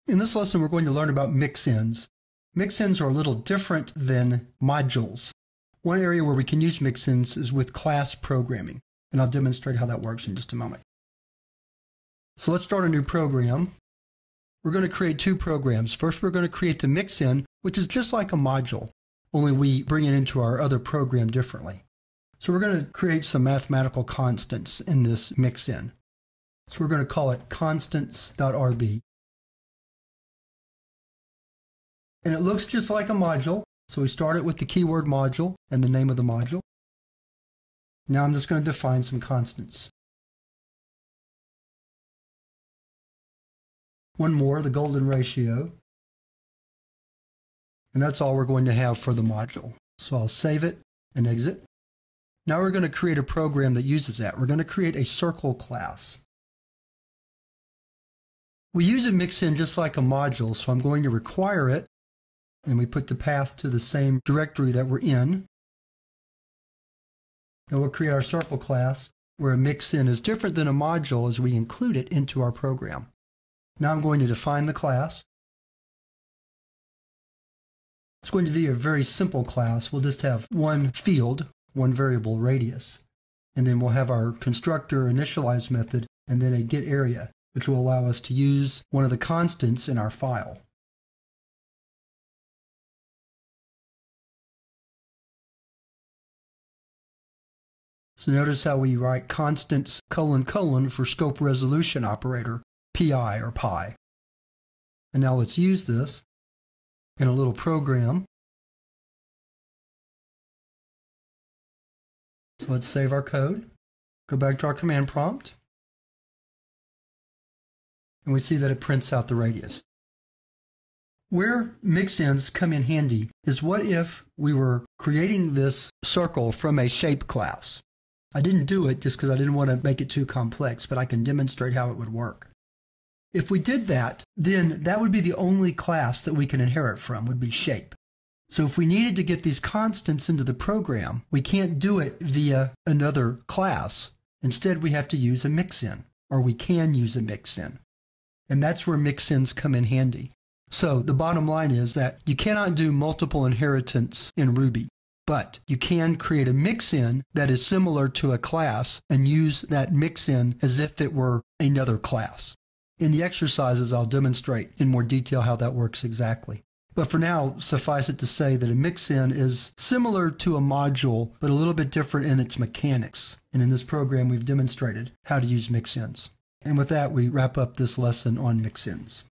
In this lesson, we're going to learn about mixins. Mixins are a little different than modules. One area where we can use mixins is with class programming, and I'll demonstrate how that works in just a moment. So let's start a new program. We're going to create two programs. First, we're going to create the mixin, which is just like a module, only we bring it into our other program differently. So we're going to create some mathematical constants in this mixin. So we're going to call it constants.rb. And it looks just like a module. So we start it with the keyword module and the name of the module. Now I'm just going to define some constants. One more, the golden ratio. And that's all we're going to have for the module. So I'll save it and exit. Now we're going to create a program that uses that. We're going to create a circle class. We use a mixin just like a module, so I'm going to require it. And we put the path to the same directory that we're in. And we'll create our circle class where a mixin is different than a module as we include it into our program. Now I'm going to define the class. It's going to be a very simple class. We'll just have one field, one variable radius. And then we'll have our constructor initialize method and then a getArea, which will allow us to use one of the constants in our file. So notice how we write constants : for scope resolution operator, pi or pi. And now let's use this in a little program. So let's save our code, go back to our command prompt, and we see that it prints out the radius. Where mixins come in handy is what if we were creating this circle from a shape class. I didn't do it just because I didn't want to make it too complex, but I can demonstrate how it would work. If we did that, then that would be the only class that we can inherit from, would be shape. So if we needed to get these constants into the program, we can't do it via another class. Instead, we have to use a mixin, or we can use a mixin. And that's where mixins come in handy. So the bottom line is that you cannot do multiple inheritance in Ruby. But you can create a mixin that is similar to a class and use that mixin as if it were another class. In the exercises, I'll demonstrate in more detail how that works exactly. But for now, suffice it to say that a mixin is similar to a module, but a little bit different in its mechanics. And in this program, we've demonstrated how to use mixins. And with that, we wrap up this lesson on mixins.